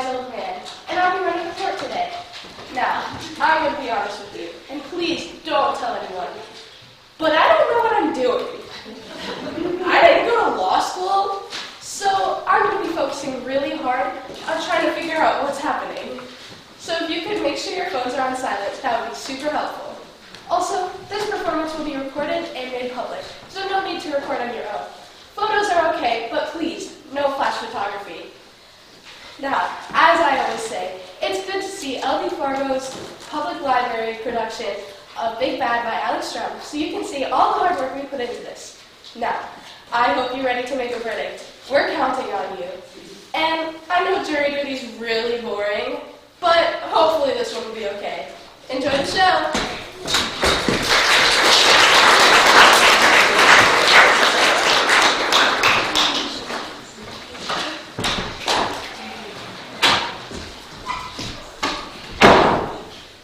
wise old man, and I'll be running the court today. Now, I'm going to be honest with you, and please don't tell anyone, but I don't know what I'm doing. I didn't go to law school, so I'm going to be focusing really hard on trying to figure out what's happening. So if you could make sure your phones are on silent, that would be super helpful. Also, this performance will be recorded and made public, so no need to record on your own. Photos are okay, but please, no flash photography. Now, as I always say, it's good to see LD Fargo's public library production of Big Bad by Alex Strum, so you can see all the hard work we put into this. Now, I hope you're ready to make a verdict. We're counting on you. And I know jury duty is really boring, but hopefully this one will be okay. Enjoy the show!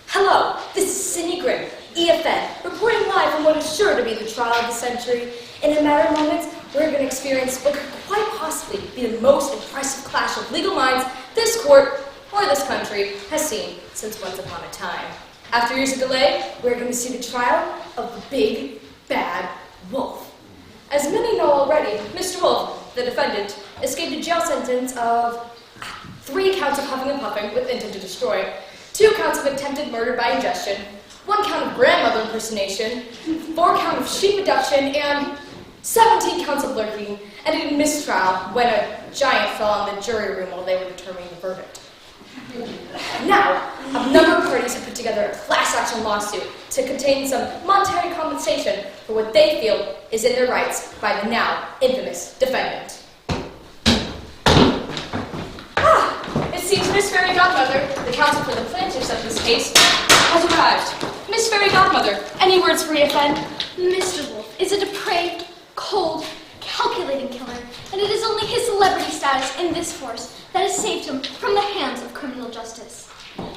Hello, this is Grimm, EFN, reporting live from what is sure to be the trial of the century. In a matter of moments, we're going to experience what could quite possibly be the most impressive clash of legal minds this court, or this country, has seen since once upon a time. After years of delay, we're going to see the trial of the Big Bad Wolf. As many know already, Mr. Wolf, the defendant, escaped a jail sentence of 3 counts of huffing and puffing with intent to destroy, 2 counts of attempted murder by ingestion, 1 count of grandmother impersonation, 4 counts of sheep abduction, and 17 counts of lurking, and a mistrial when a giant fell on the jury room while they were determining the verdict. Now, a number of parties have put together a class action lawsuit to contain some monetary compensation for what they feel is in their rights by the now infamous defendant. It seems Miss Fairy Godmother, the counsel for the plaintiffs of this case, has arrived. Miss Fairy Godmother, any words for EFN? Mr. Wolf is a depraved, cold, calculating killer, and it is only his celebrity status in this force that has saved him from the hands of criminal justice.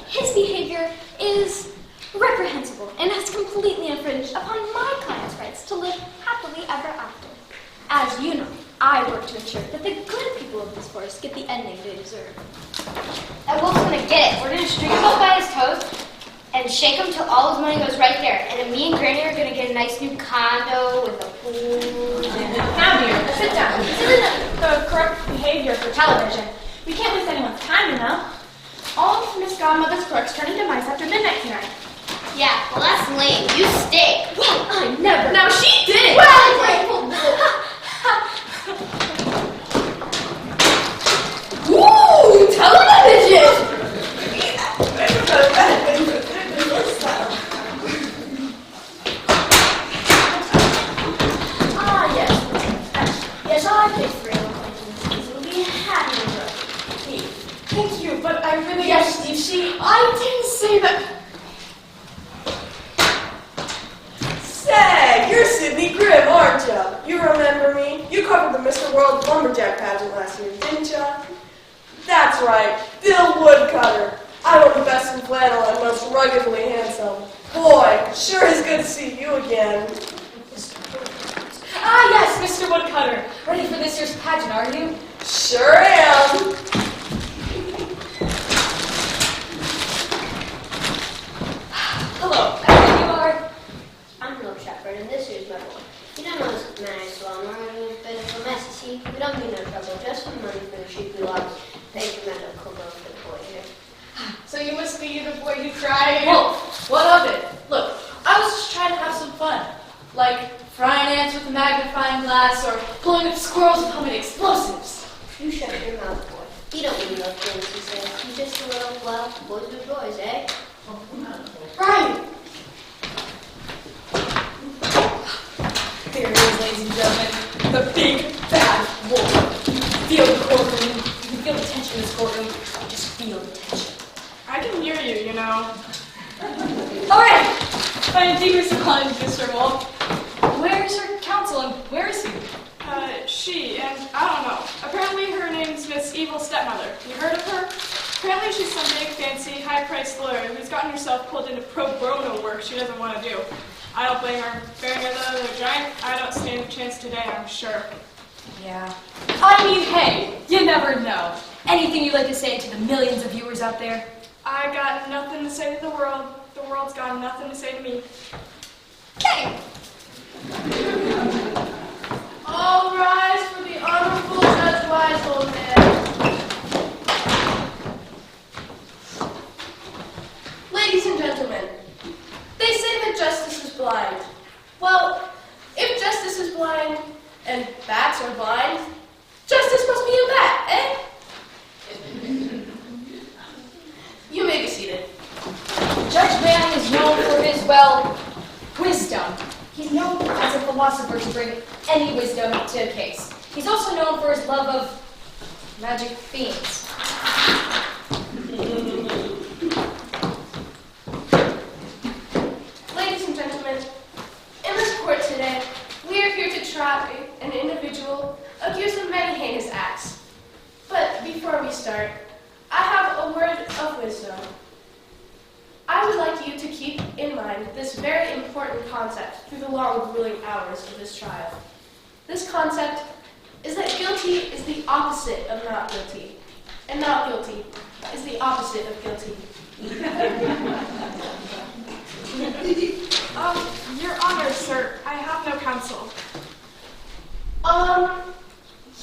His behavior is reprehensible and has completely infringed upon my client's rights to live happily ever after. As you know, I work to ensure that the good people of this forest get the ending they deserve. And Wolf's gonna get it. We're gonna string him up by his toes and shake him till all his money goes right there. And then me and Granny are gonna get a nice new condo with a pool. Now, dear, sit down. This isn't the correct behavior for television. We can't waste anyone's time, you know. All of Miss Godmother's clerks turn into mice after midnight tonight. Yeah, well that's lame. You stay. Well, I never. Now she did. Ooh, television! Yes, I think for your acquaintances will be happy to work. Thank you, but I really... Yes, you see, I didn't say that... Say, you're Sidney Grimm, aren't ya? You remember me? You covered the Mr. World Lumberjack pageant last year, didn't ya? That's right, Bill Woodcutter. I look the best in flannel and most ruggedly handsome. Boy, sure is good to see you again. Ah, yes, Mr. Woodcutter. Ready for this year's pageant, are you? Sure am. Hello, and you are? I'm no shepherd, and this here's my boy. You don't know this man is well, nor any bit of a mess, you see. We don't need no trouble, just some money for the sheep we lost. Thank you, Madam Coco, for the boy here. So you must be the boy who cried. Wolf, what of it? Look, I was just trying to have some fun. Like frying ants with a magnifying glass or blowing up squirrels with homemade explosives. You shut your mouth, boy. You don't need no things to say. You're just a little, well, boys are boys, eh? Right. There it is, ladies and gentlemen. The Big Bad Wolf. Feel the courtroom. You can feel the tension in this courtroom. Just feel the tension. I can hear you, you know. All right. Fine, take your challenge, Mr. Wolf. Where is your counsel and where is he? She, and I don't know. Apparently her name's Miss Evil Stepmother. You heard of her? Apparently she's some big, fancy, high-priced lawyer who's gotten herself pulled into pro bono work she doesn't want to do. I don't blame her. Bearing her the other giant, I don't stand a chance today, I'm sure. Yeah. I mean, hey, you never know. Anything you'd like to say to the millions of viewers out there? I got nothing to say to the world. The world's got nothing to say to me. Okay. All rise for the Honorable Judge Weisholman. Ladies and gentlemen, they say that justice is blind. Well, if justice is blind and bats are blind, justice must be a bat, eh? You may be seated. Judge Manning is known for his, well, wisdom. He's known as a philosopher to bring any wisdom to a case. He's also known for his love of magic fiends. Ladies and gentlemen, in this court today, we are here to try an individual accused of many heinous acts. But before we start, I have a word of wisdom. I would like you to keep in mind this very important concept through the long, grueling hours of this trial. This concept is that guilty is the opposite of not guilty, and not guilty is the opposite of guilty. Your Honor, sir, I have no counsel.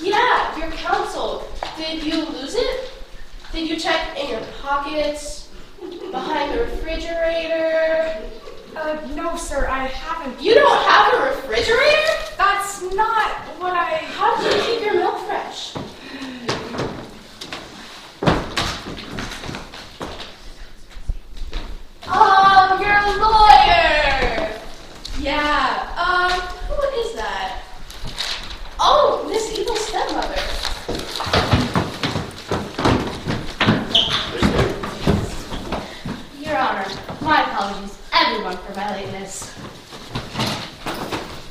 Yeah, your counsel. Did you lose it? Did you check in your pockets? Behind the refrigerator? No, sir, I haven't. You don't have a refrigerator? That's not what I... How do you keep your milk fresh? Oh, your lawyer! Yeah, who is that? Oh, Miss Evil Stepmother. Your Honor, my apologies, everyone, for my lateness.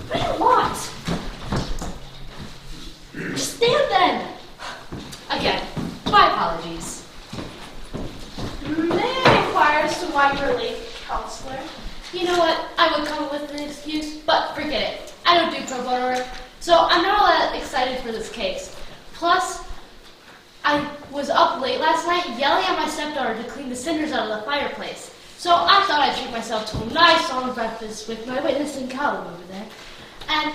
What do you want? Just stand then. Again, my apologies. May I inquire as to why you're late, counselor? You know what? I would come up with an excuse, but forget it. I don't do pro bono work, so I'm not all that excited for this case. Plus, I was up late last night yelling at my stepdaughter to clean the cinders out of the fireplace. So I thought I'd treat myself to a nice long breakfast with my witness and Callum over there. And,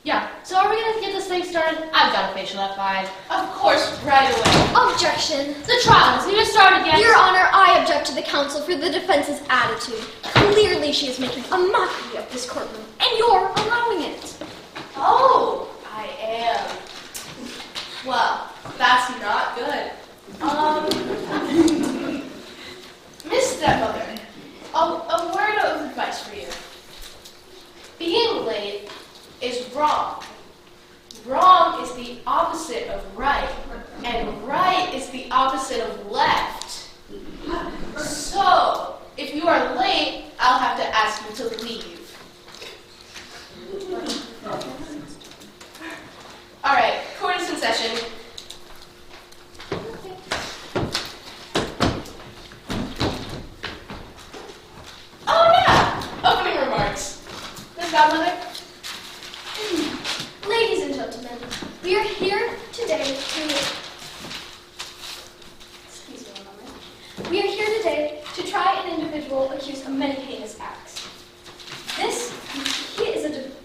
yeah, so are we going to get this thing started? I've got a facial at 5. Of course, right away. Objection. The trial is going to start again. Your Honor, I object to the counsel for the defense's attitude. Clearly she is making a mockery of this courtroom, and you're allowing it. Oh, I am. Well, that's not good. Miss Stepmother, a word of advice for you. Being late is wrong. Wrong is the opposite of right, and right is the opposite of left. So, if you are late, I'll have to ask you to leave. All right, court is in session. Oh yeah, opening remarks. Miss Godmother? Ladies and gentlemen, we are here today to try an individual accused of many heinous acts.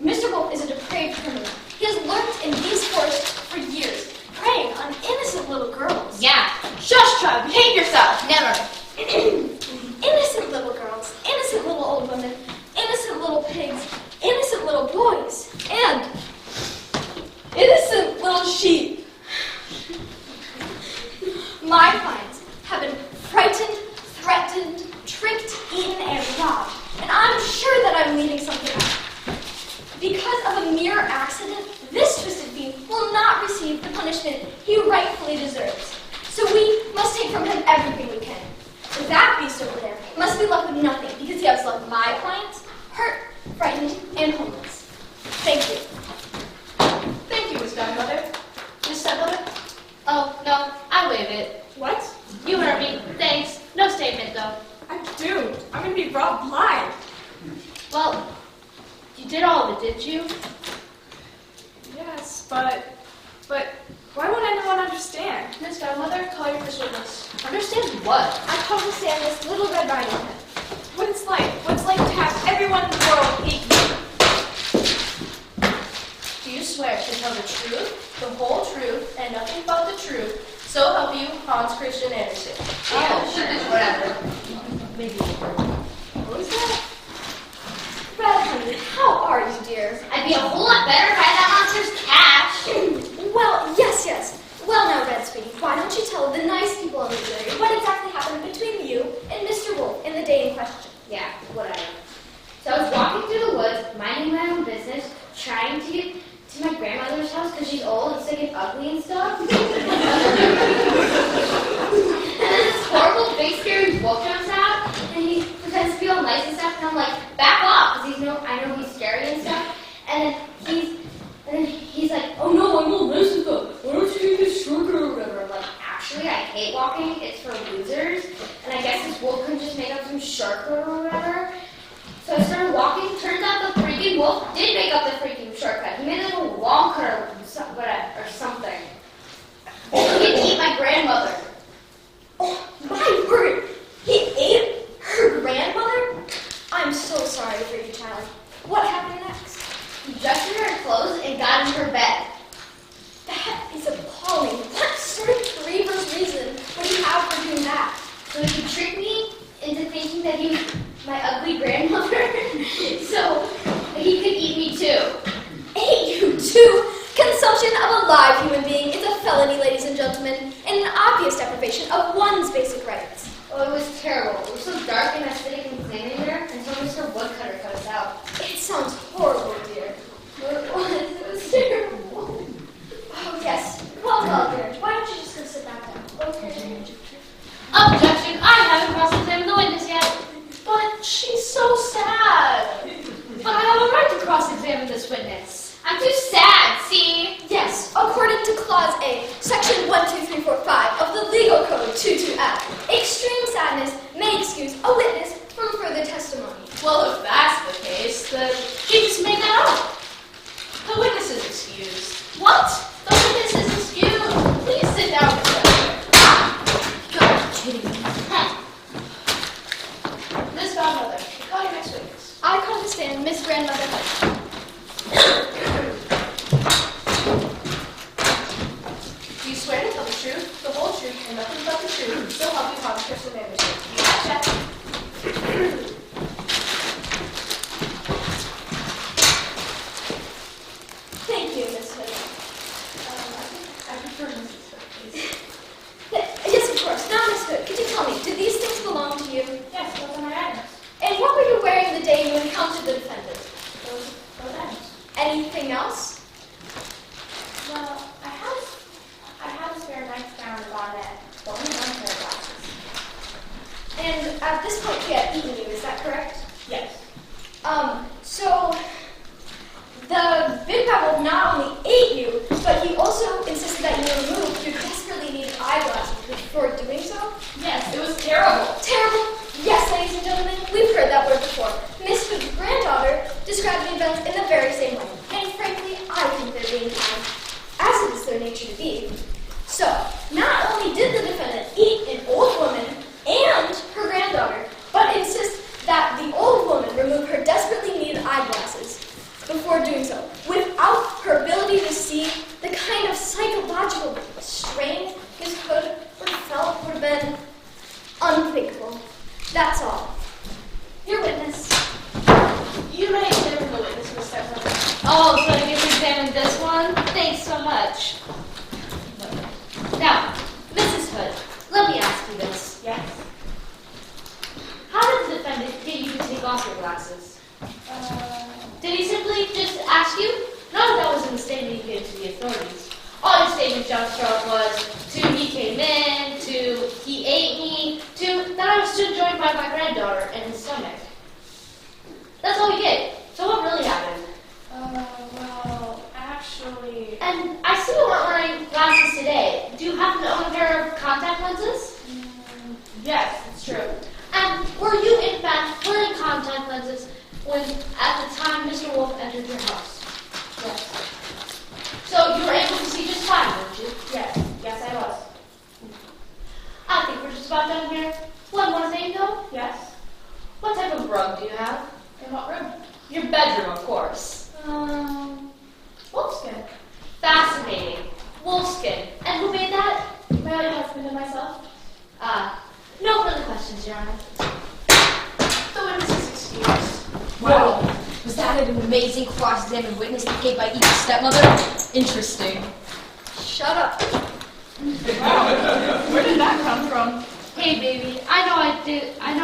Mr. Wolf is a depraved criminal. He has lurked in these forests for years, preying on innocent little girls. Yeah, shush, child, behave yourself. Never. Innocent little girls, innocent little old women, innocent little pigs, innocent little boys, and innocent little sheep. My clients have been frightened, threatened, tricked, eaten, and robbed, and I'm sure that I'm leaving something out. Because of a mere accident, this twisted fiend will not receive the punishment he rightfully deserves. So we must take from him everything we can. And that beast over there must be left with nothing because he has left my clients hurt, frightened, and homeless. Thank you. Thank you, Miss Godmother. Miss Stepmother? Oh, no, I waive it. What? You heard me. Thanks. No statement, though. I'm doomed. I'm gonna be robbed blind. Well, you did all of it, didn't you? Yes, but Why won't anyone understand? Miss Godmother, call your first witness. Understand what? I call to stand this Little Red Riding Hood. What it's like to have everyone in the world hate you. Do you swear to tell the truth, the whole truth, and nothing but the truth, so help you, Hans Christian Andersen? Oh, whatever. Maybe. What was that? Red Hood, how are you, dear? I'd be a whole lot better if I had that monster's cash. Well, yes. Well, now, Red Sweetie, why don't you tell the nice people in this area what exactly happened between you and Mr. Wolf in the day in question? Yeah, whatever. So I was walking through the woods, minding my own business, trying to get to my grandmother's house because she's old and sick and ugly and stuff. And then this horrible, big, scary wolf jumps out, and he pretends to be all nice and stuff, and I'm like, back off, because I know he's scary and stuff. And then he's like, oh no, I'm all nice and stuff. Why don't you take this shortcut or whatever? I'm like, actually, I hate walking. It's for losers. And I guess this wolf can just make up some shortcut or whatever. So I started walking. Turns out the freaking wolf did make up the freaking shortcut. He made like a wall cut or something. He could eat my grandmother. Oh, my word! He ate her grandmother? I'm so sorry for you, child. What happened next? He dressed in her clothes and got in her bed. That is appalling. What sort of reverse reason would you have for doing that? So he tricked me into thinking that he was my ugly grandmother, so he could eat me too. Ate you too? Consumption of a live human being is a felony, ladies and gentlemen, and an obvious deprivation of one's basic rights. Oh, it was terrible. It was so dark and acidic and clean in there until Mr. Woodcutter cut us out. It sounds horrible, dear. It was terrible. Oh, yes. Well, dear. Why don't you just go sit back down? Okay. Objection! I haven't cross-examined the witness yet. But she's so sad. But I have a right to cross-examine this witness. I'm too sad, see? Yes, according to Clause A, Section 12345 of the Legal Code 22F, extreme sadness may excuse a witness from further testimony. Well, if that's the case, then she just made that up. The witness is excused. What? The witness is excused. Please sit down, Miss Godmother. You're kidding me. Miss Godmother, call your next witness. I call to stand Miss Grandmother Hunt. Do you swear to tell the truth, the whole truth, and nothing but the truth, so help you, Hans Christian Andersen? Check. Thank you, Miss Hood. I prefer Mrs. Hood, please. Yes, of course. Now, Miss Hood, could you tell me, did these things belong to you? Yes, those are my items. And what were you wearing the day you encountered the defendant? Those items. Anything else? Well, I had a spare nightgown and bonnet, but only one pair of glasses. And at this point, he had eaten you, is that correct? Yes. So the big bad wolf not only ate you, but he also insisted that you remove your desperately needed eyeglasses before doing so? Yes, it was terrible. Terrible? Yes, ladies and gentlemen, we've heard that word before. Miss Hood's granddaughter described the events in the very same way. And frankly, I think they're being kind, as it is their nature to be. So, not only did the defendant eat an old woman and her granddaughter, but insist that the old woman remove her desperately needed eyeglasses before doing so, without her ability to see the kind of psychological strain Miss Hood would have felt would have been unthinkable. That's all. Your witness. You may examine the witness, Miss Stepmother. Oh, so I get to examine this one? Thanks so much. Now, Mrs. Hood, let me ask you this. Yes. How did the defendant get you to take off your glasses? Did he simply just ask you? None of that was in the statement he gave to the authorities. All his statement jumped from was to he came in, to he ate me, to that I was still joined by my granddaughter in his stomach. That's all he did. So what really happened? Well, actually... And I see you weren't wearing glasses today. Do you happen to own a pair of contact lenses? Yes, it's true. And were you, in fact, wearing contact lenses when, at the time, Mr. Wolf entered your house? Yes. So you were able to see just fine, weren't you? spot down here? One more thing, though. Yes? What type of rug do you have? In what room? Your bedroom, of course. Wolfskin. Fascinating. Wolfskin. And who made that? My own husband and myself. No further questions, Your Honor. The witness is excused. Whoa! Was that an amazing cross-examined witness that gave by each stepmother? Interesting. Shut up. Where did that come from? Hey, baby. I know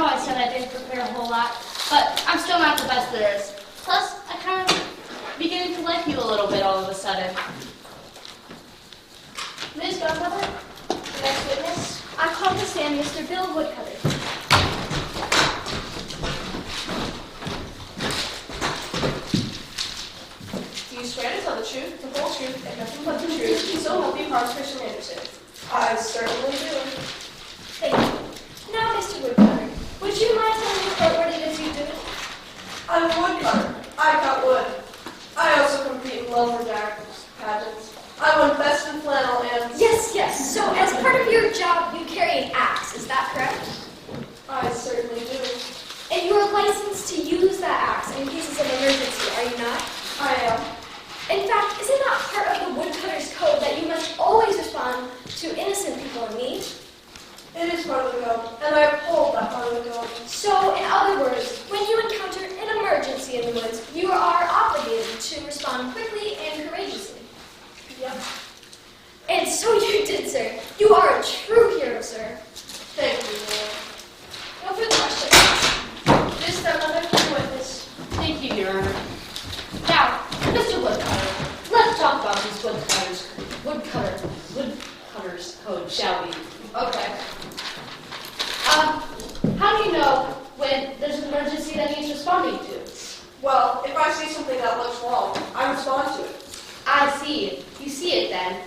I said I didn't prepare a whole lot, but I'm still not the best there is. Plus, I kind of beginning to like you a little bit all of a sudden. Ms. Godmother, the next witness, I call to stand Mr. Bill Woodcutter. Do you swear to tell the truth, the whole truth, and nothing but the truth, so help you God, Christian Anderson? I certainly do. Thank you. Now, Mr. Woodcutter, would you mind telling the court what it is you do? I'm a woodcutter. I cut wood. I also compete in lumberjack pageants. I won best in flannel and... Yes. So, as part of your job, you carry an axe, is that correct? I certainly do. And you are licensed to use that axe in cases of emergency, are you not? I am. In fact, is it not part of the woodcutter's code that you must always respond to innocent people in need? It is part of the code, and I uphold that part of the code. So, in other words, when you encounter an emergency in the woods, you are obligated to respond quickly and courageously. Yep. And so you did, sir. You are a true hero, sir. Thank you, Lord. No further questions. This stepmother, the witness. Thank you, Your Honor. Now, Mr. Woodcutter, let's talk about these woodcutters code, shall we? Okay. How do you know when there's an emergency that needs responding to? Well, if I see something that looks wrong, I respond to it. I see. You see it then.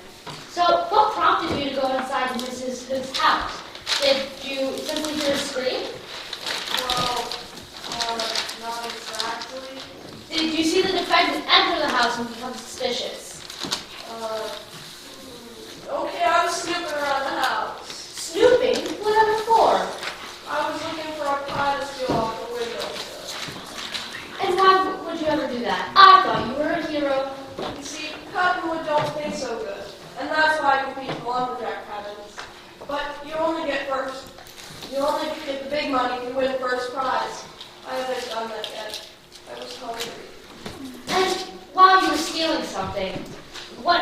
So, what prompted you to go inside Mrs. Hood's house? Did you simply hear a scream? Well, not exactly. Did you see the defendant enter the house and become suspicious? Okay, I was snooping around the house. Snooping? Whatever for? I was looking for a pie to steal off the window. And why would you ever do that? I thought you were a hero. You see, cotton wood don't pay so good, and that's why I compete in lumberjack pageants. But you only get the big money if you win first prize. I haven't done that yet. I was hungry. And while you were stealing something, what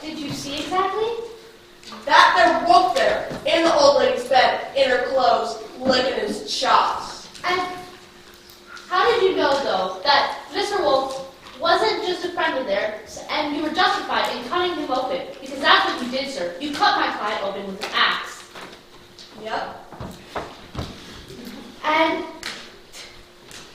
did you see exactly? That there wolf there, in the old lady's bed, in her clothes, licking his chops. And how did you know, though, that Mr. Wolf wasn't just a friend of theirs, and you were justified in cutting him open? Because that's what you did, sir. You cut my client open with an axe. Yep.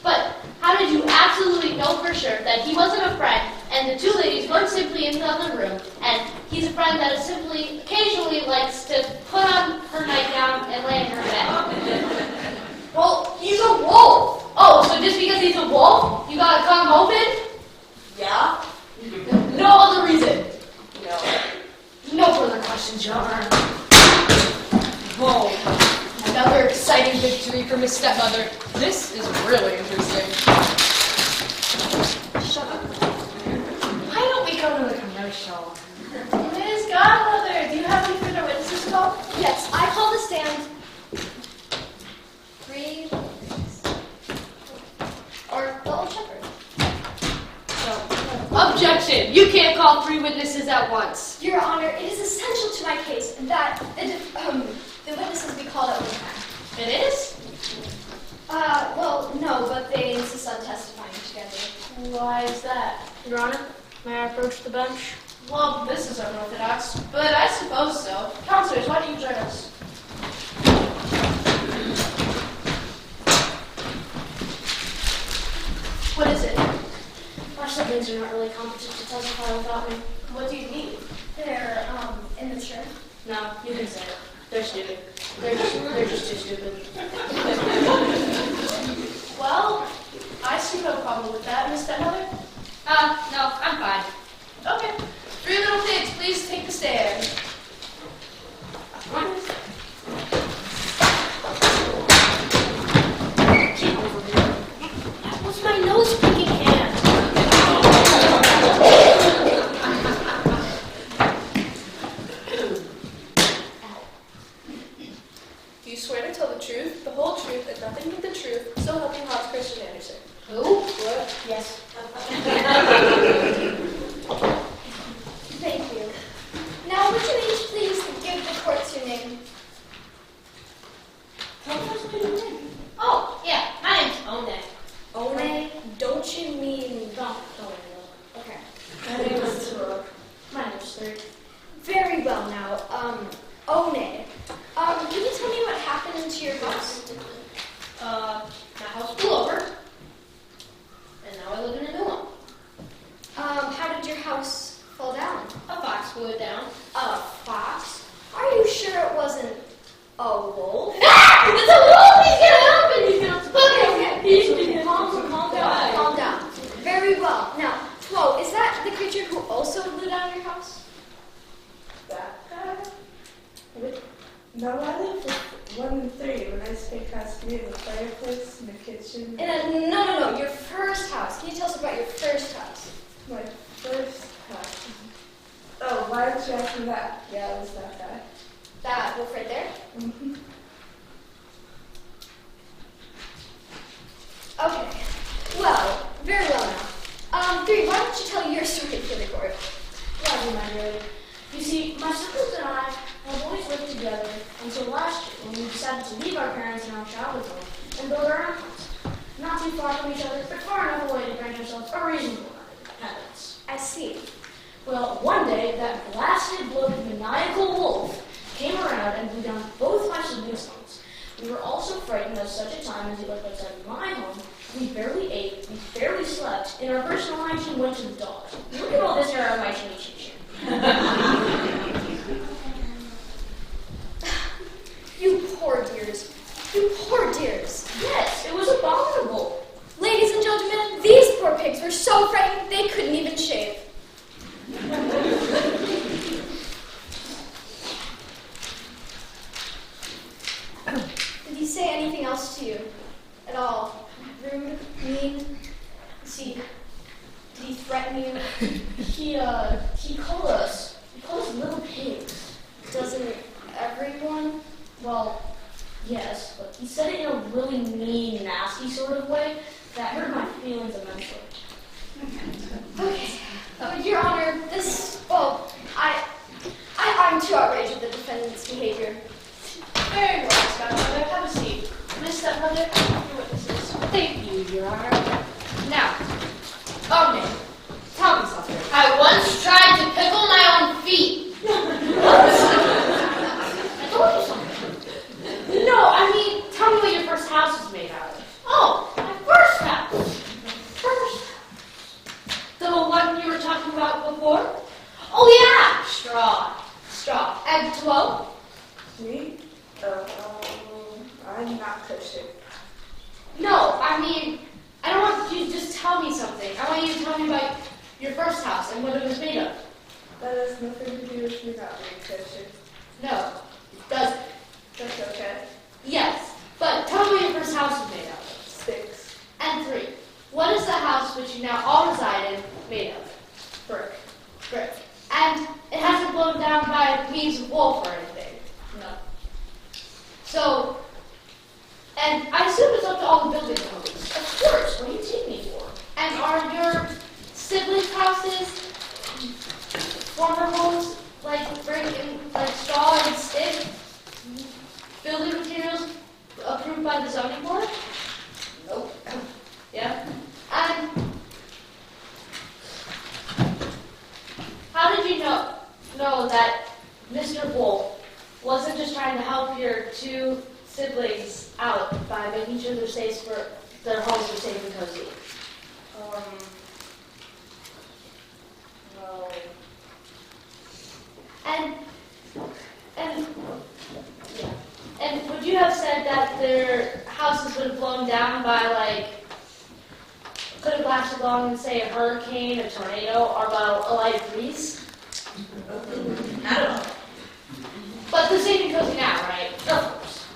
But how did you absolutely know for sure that he wasn't a friend, and the two ladies weren't simply in the other room, and he's a friend that is simply, occasionally likes to put on her nightgown and lay in her bed? Well, he's a wolf. Oh, so just because he's a wolf, you gotta cut him open? Yeah? No other reason. No. No further questions, Your Honor. Whoa. Another exciting victory for Miss Stepmother. This is really interesting. Shut up. Why don't we go to the commercial? Ms. Godmother, do you have any further witnesses to call? Yes, I call to stand 3 witnesses. Or the old shepherd. Objection! You can't call 3 witnesses at once. Your Honor, it is essential to my case that the witnesses be called at one time. It is? Well, no, but they insist on testifying together. Why is that? Your Honor, may I approach the bench? Well, this is unorthodox, but I suppose so. Counselors, why don't you join us? What is it? Our siblings are not really competent to testify without me. What do you mean? They're, immature. No, you can say it. They're stupid. They're just too stupid. Well, I see no problem with that, Miss Stepmother. No, I'm fine. Okay. 3 little pigs, please take the stand. swear to tell the truth, the whole truth, and nothing but the truth, so help you Hans Christian Andersen. Who? What? Yes. Thank you. Now, would you each please give the court your name? Oh, yeah, my name's One. One, don't you mean... Don't. Okay. My name is Tarok. My name's Third. Very well now. One. Can you tell me what happened to your house? My house blew over, and now I live in a new one. How did your house fall down? A fox blew it down. A fox? Are you sure it wasn't a wolf? It's a wolf! He's gonna help and he's gonna Okay. Calm down. Very well. Now, Flo, is that the creature who also blew down your house? That guy? No, I live with 1 and 3. When I speak house, we have a fireplace in the kitchen. No. Your first house. Can you tell us about your first house? My first house. Oh, why did you ask me that? Yeah, it was that guy. That wolf right there? Mm-hmm. Okay. Well, very well now. 3, why don't you tell your story for the court? Yeah, do my good. You see, my siblings and I have always lived together until last year when we decided to leave our parents in our childhood home and build our own house. Not too far from each other, but far enough away to grant ourselves a reasonable amount of independence. I see. Well, one day, that blasted-looking maniacal wolf came around and blew down both my siblings' homes. We were all so frightened that such a time as he left outside my home, we barely ate, we barely slept, and our personal hygiene went to the dogs. Look at all this hair on my chinny chin chin. You poor dears. You poor dears. Yes, it was abominable. Ladies and gentlemen, these poor pigs were so frightened they couldn't even shave. Did he say anything else to you? At all? Rude? Mean? Did he threaten you? He called us little pigs. Doesn't everyone? Well, yes, but he said it in a really mean, nasty sort of way that hurt my feelings immensely. Okay. Your Honor, I'm too outraged at the defendant's behavior. Very well, stepmother. Have a seat. Miss Stepmother, your witnesses. Thank you, Your Honor. Now, One, tell me something. I once tried to pickle my own feet. I told you something. No, I mean, tell me what your first house was made out of. Oh, my first house. The one you were talking about before? Oh, yeah, straw. And 12? Me? I'm not Christian. No, I mean, I don't want you to just tell me something. I want you to tell me about your first house and what it was made of. That has nothing to do with me not being Christian. No, it doesn't. That's okay. Yes, but tell me what your first house was made of. 6. And 3, what is the house which you now all reside in made of? Brick. And it hasn't blown down by means of wolf or anything. No. So, and I assume it's up to all the building companies. Of course, what do you take me for? And are your siblings' houses former homes like brick and like straw and stick? Building materials approved by the zoning board? Nope. Yeah. And how did you know that Mr. Wolf wasn't just trying to help your 2 siblings out by making sure their homes were safe and cozy? Well, And would you have said that their houses would have blown down by could have lasted long in, say, a hurricane, a tornado, or about a light breeze? I don't know. But they're safe and cozy now, right? Of course.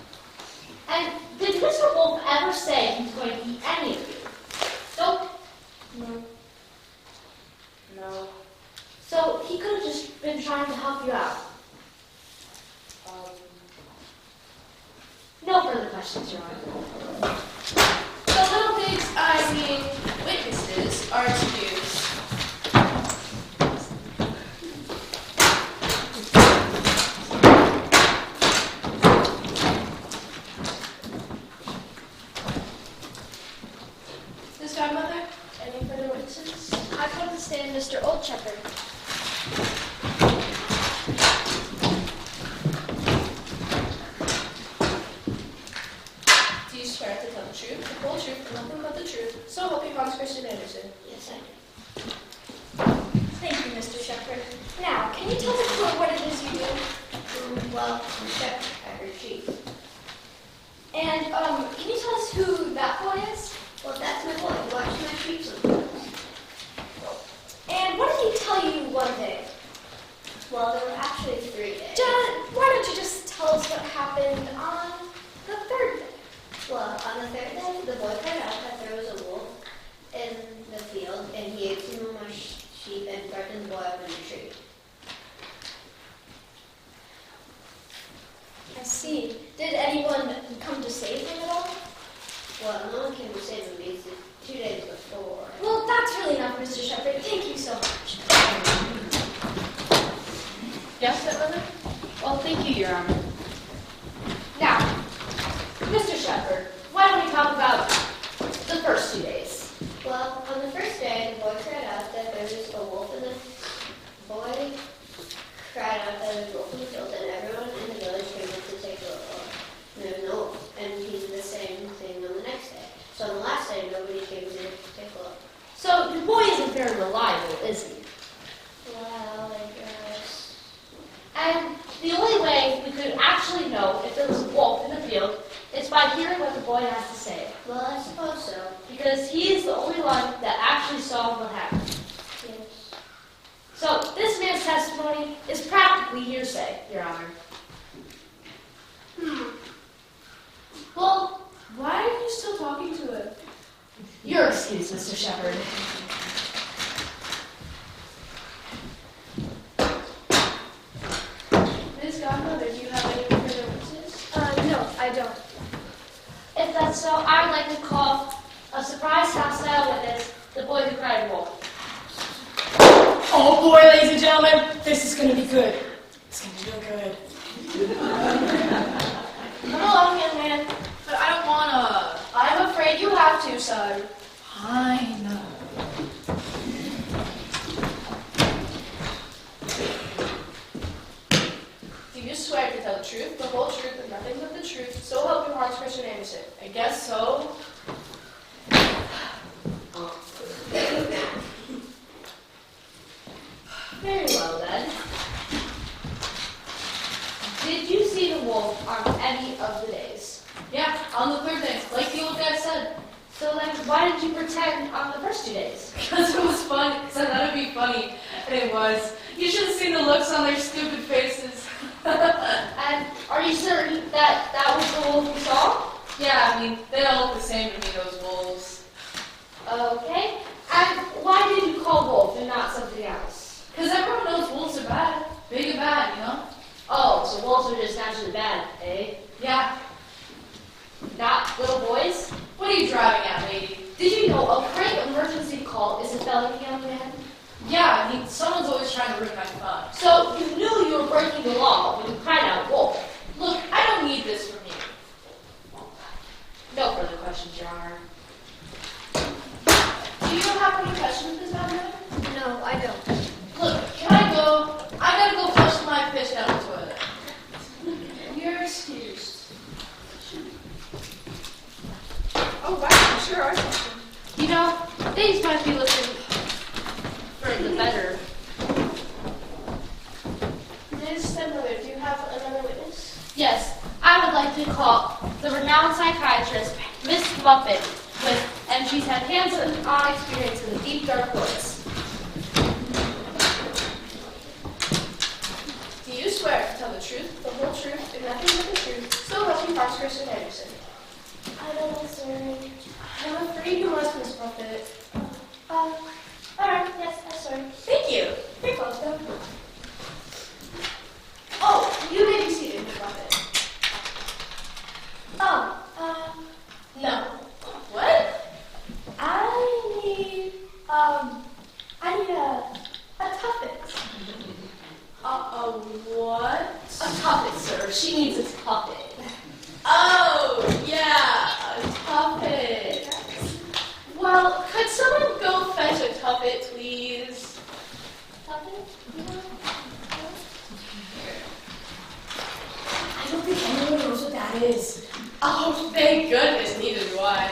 And did Mr. Wolf ever say he was going to eat any of you? Nope. No. So he could have just been trying to help you out. further questions, Your Honor. The little pigs, I mean witnesses, are excused. Miss Godmother, any further witnesses? I call to stand Mr. Old Shepherd. Do you swear to tell the truth, the whole truth, and nothing but the truth? So help you, Hans Christian Anderson. Yes, I do. Thank you, Mr. Shepherd. Now, can you tell the court what it is you do? Well, I'm shepherd. I heard sheep. And, can you tell us who that boy is? Well, that's my boy. He watches my sheep sometimes. And what did he tell you one day? Well, there were actually 3 days. Why don't you just tell us what happened on the third day? Well, on the 3rd day, the boy cried out that there was a wolf in the field, and he ate some of my sheep and frightened the boy up in the tree. I see. Did anyone come to save him at all? Well, no one came to save him because it's 2 days before. Well, that's really enough, Mr. Shepherd. Thank you so much. Yes, stepmother? Well, thank you, Your Honor. Now, Mr. Shepherd, why don't we talk about the first 2 days? Well, on the 1st day, the boy cried out that there was a wolf in the boy cried out that there was a wolf in the field, and everyone in the village came up to take a look. And there was no wolf, and he did the same thing on the next day. So on the last day, nobody came to take a look. So, your boy isn't very reliable, is he? Well, I guess. And the only way we could actually know if there was a wolf in the field is by hearing what the boy has to say. Well, I suppose so. Because he is the only one that actually saw what happened. Yes. So, this man's testimony is practically hearsay, Your Honor. Well, why are you still talking to him? You're excused, Mr. Shepherd. Miss Godmother, do you have any further witnesses? No, I don't. If that's so, I would like to call a surprise hostile witness, the boy who cried wolf. Oh boy, ladies and gentlemen, this is gonna be good. It's gonna be real good. Come along, young man. But I don't wanna. I'm afraid you have to, son. I know. Do you swear to tell the truth, the whole truth, and nothing but the truth? So help you, Hans Christian Anderson. I guess so. Very well then. Did you see the wolf on any of the days? Yeah, on the 3rd day, like the old guy said. So then, why did you pretend on the first 2 days? Because it was fun, because I thought it'd be funny. And it was. You should have seen the looks on their stupid faces. And are you certain that that was the wolf you saw? Yeah, I mean, they all look the same to me, those wolves. Okay. And why did you call wolf and not something else? Because everyone knows wolves are bad. Big and bad, you know? Oh, so wolves are just naturally bad, eh? Yeah. Not little boys? What are you driving at, lady? Did you know a prank emergency call is a felony, young man? Yeah, I mean, someone's always trying to ruin my fun. So you knew you were breaking the law when you cried out wolf. Look, I don't need this from you. No further questions, Your Honor. Do you have any questions, Miss Godmother? No, I don't. Look, can I go? I gotta go flush my fish down the toilet. You're excused. Oh, wow, you sure are something. You know, things might be looking for the better. Miss Stepmother, do you have another witness? Yes, I would like to call the renowned psychiatrist, Miss Muffet, and she's had hands-on experience in the deep, dark woods. Do you swear to tell the truth, the whole truth, and nothing but the truth? So help you, Hans Christian Anderson. I don't know, sir. I'm afraid you must, Miss Buffett. Alright, yes, I'm sorry. Thank you. You're welcome. Oh, you may be seated, Miss Buffett. puppet. Oh, yeah, a tuppet. Well, could someone go fetch a tuppet, please? Tuppet? I don't think anyone knows what that is. Oh, thank goodness, neither do I.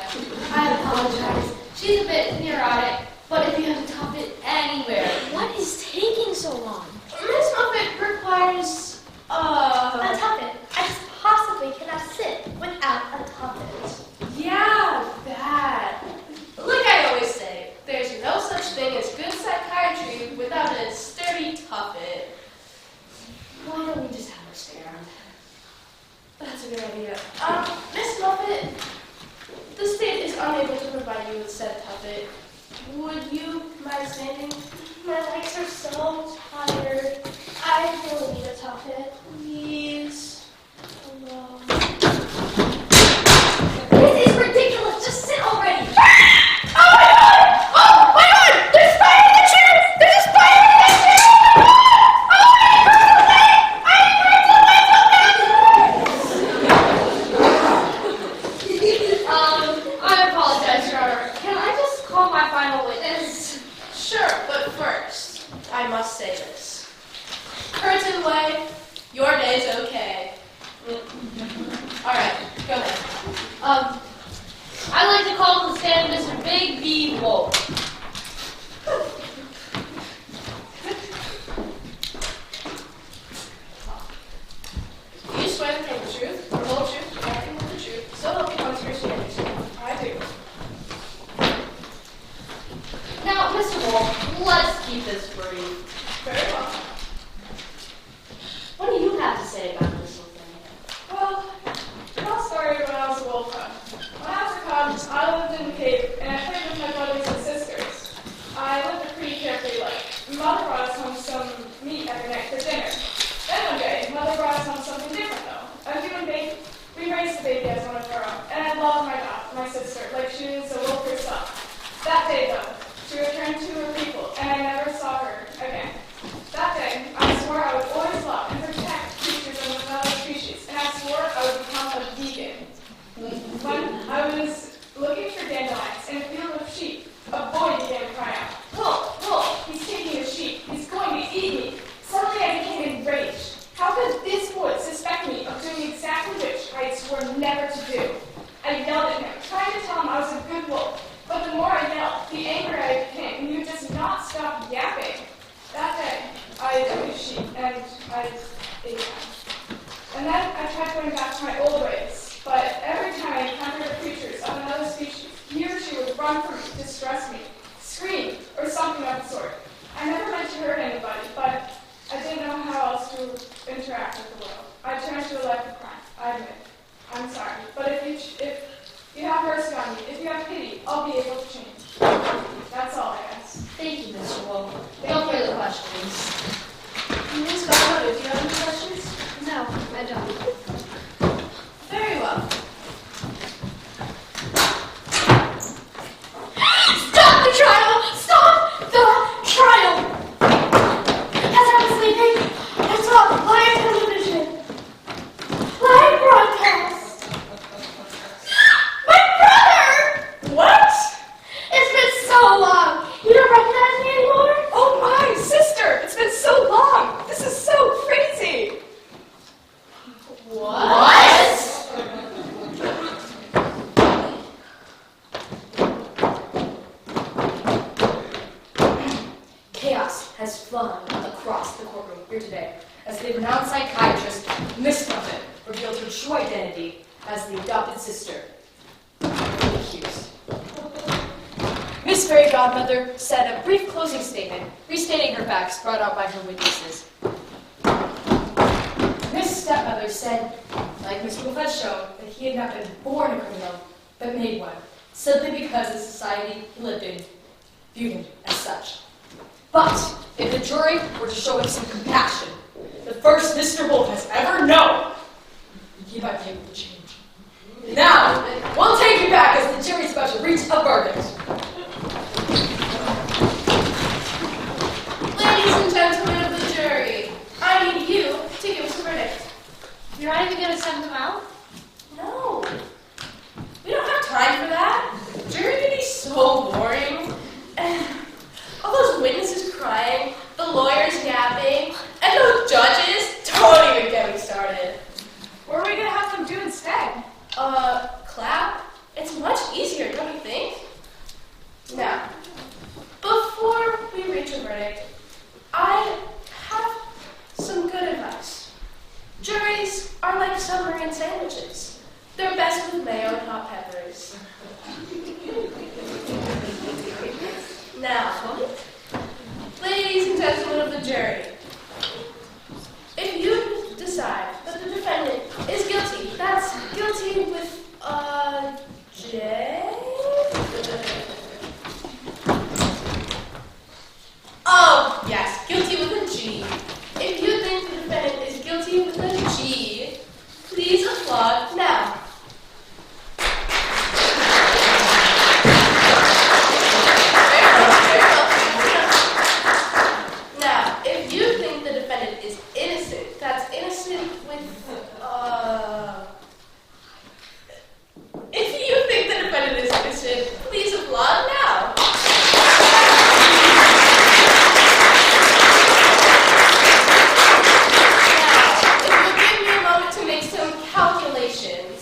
I apologize. She's a bit neurotic, but if you have a tuppet anywhere, What is taking so long? Miss Muffet requires, A tuppet. I just possibly cannot sit without a tuppet. yeah, that. Like I always say, there's no such thing as good psychiatry without a sturdy tuppet. Why don't we just have her stay around? That's a good idea. Miss Muffet, the state is unable to provide you with said tuppet. Would you mind standing? My legs are so tired. I really need a tuppet. Please. Hello. This is ridiculous. Just sit already. Oh my god! Oh my god! There's a spider in the chair! There's a spider in the chair! Oh my god! I I apologize, Your Honor. Can I just call my final witness? Sure, but first, I must say this. Curtain way, your day's okay. Alright, go ahead. I'd like to call to the stand Mr. Big B. Wolf. Do you swear to tell the truth, the whole truth, and nothing but the truth, so help you Congress I do. Now, Mr. Wolf, let's keep this brief. Very well. What do you have to say about this whole thing? Well, it all started when I was a wolf cub. When I was a cub, I lived in the cave, and I played with my brothers and sisters. I lived a pretty carefree life. Mother brought us home some meat every night for dinner. Then one day, Mother brought us home something different, though. A human baby. We raised the baby as one of our own, and I loved my sister, like she was a wolf herself. That day, though, she returned to her people, and I never saw her again. That day, I swore I would always love and protect creatures of another species, and I swore I would become a vegan. When I was looking for dandelions in a field of sheep, a boy began to cry out, "Wolf, wolf, he's taking the sheep, he's going to eat me." Suddenly I became enraged. How could this boy suspect me of doing exactly which I swore never to do? I yelled at him, trying to tell him I was a good wolf, but the more I yelled, the angrier I became, and he would just not stop yapping. That day, I took a sheep, and I ate them. And then I tried going back to my old ways, but every time I encountered creatures of another species, he or she would run from me, distress me, scream, or something of the sort. I never meant to hurt anybody, but I didn't know how else to interact with the world. I turned to a life of crime. I admit it. I'm sorry, but if you have mercy on me, if you have pity, I'll be able to change. That's all I ask. Thank you, Mr. Wolf. No further questions. Ms. Garland, do you have any questions? No, I don't. Very well. Stop the trial! Stop the trial! As I was sleeping, I saw live television. Live broadcast. My brother! What? It's been so long. You don't recognize me anymore? Oh my, sister! It's been so long! This is so crazy! What? Chaos has flown across the courtroom here today as the renowned psychiatrist, Miss Muffet, revealed her true identity as the adopted sister of the accused. Miss Fairy Godmother said a brief closing statement, restating her facts brought out by her witnesses. Miss Stepmother said, like Mr. Wolf had shown, that he had not been born a criminal, but made one, simply because the society he lived in viewed him as such. But if the jury were to show him some compassion, the first Mr. Wolf has ever known, he might be able to change. Now, we'll take you back as the jury's about to reach a verdict. Ladies and gentlemen of the jury, I need you to give us a verdict. You're not even going to send them come out? No. We don't have time for that. Jury duty's so boring. And all those witnesses crying, the lawyers yapping, and those judges, don't even get me started. What are we going to have them do instead? Clap? It's much easier, don't you think? Now, before we reach a verdict, I have some good advice. Juries are like submarine sandwiches. They're best with mayo and hot peppers. Now, ladies and gentlemen of the jury, if you decide that the defendant is guilty, that's guilty with J? Oh, yes, guilty with a G. If you think the defendant is guilty with a G, please applaud now. Now, if you think the defendant is innocent, that's innocent with, If you think the defendant is innocent, please applaud now. Now, if you'll give me a moment to make some calculations.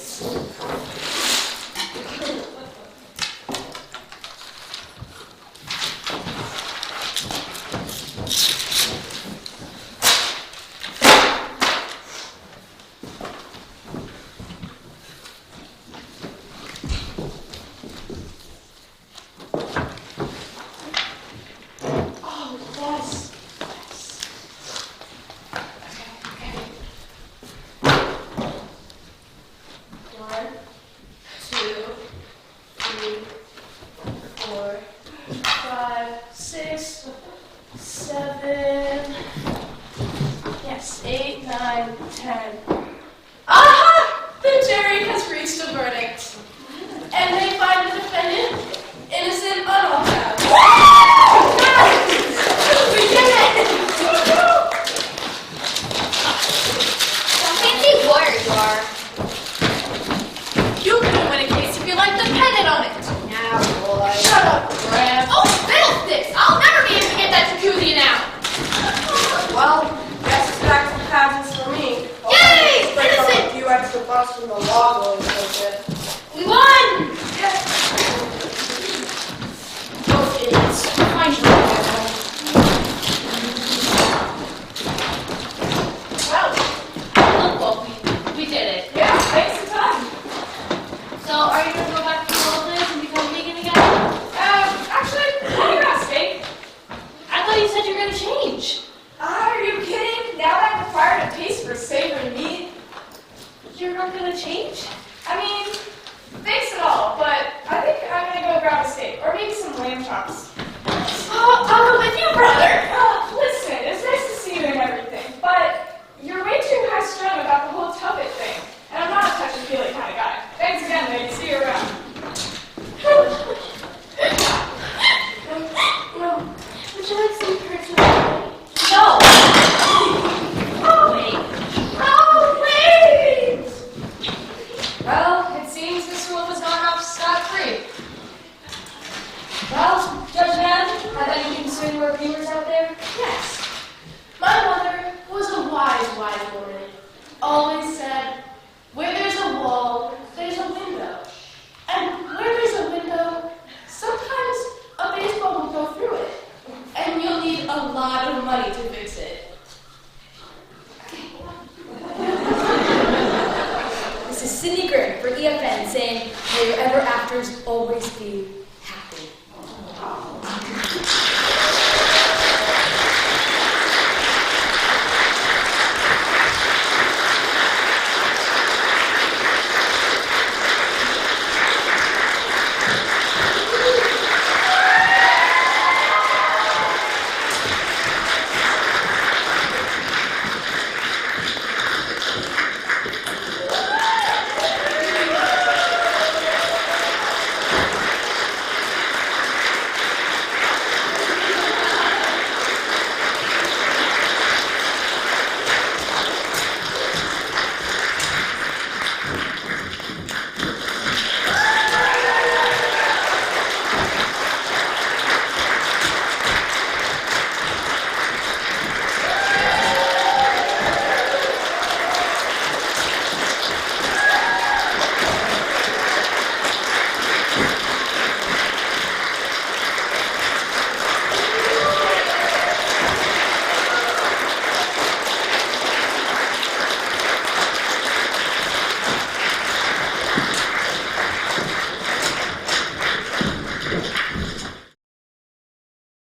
Oh, yes. One, two, three, 4, 5, 6, 7, yes, 8, 9, 10. Aha! The jury has reached a verdict. And they find the defendant innocent on all counts. We did it! What fancy lawyer you are. You couldn't win a case if your life depended on it. Now, boy. Shut up, Graham. Oh, fiddlesticks! I'll never be able to get that jacuzzi now. Well, guess it's back to pageants for me. Yay! Break up Innocent! a few extra bucks from the law going a bit. We won! Those idiots. Find your way back home. Well, we did it. Yeah, thanks a ton. So, are you going to go back to all of this and become vegan again? Actually, I got steak. I thought you said you were going to change. Are you kidding? Now that I'm required a taste for savory meat, You're not going to change? I mean, thanks at all, but I think I'm gonna go grab a steak, or maybe some lamb chops. Oh, I'll go with you, brother. Listen, it's nice to see you and everything, but you're way too high-strung about the whole Tubbit thing, and I'm not a touchy-feely kind of guy. Thanks again, lady. See you around. No. Would you like some perks with me? No. Wait. Oh, wait. Well, it seems this wolf has gone off scot-free. Well, Judge Ned, have any concerned reviewers out there? Yes. My mother was a wise woman. Always said, where there's a wall, there's a window. And where there's a window, sometimes a baseball will go through it. And you'll need a lot of money to fix it. This is Sydney Grimm for EFN saying, may your ever afters always be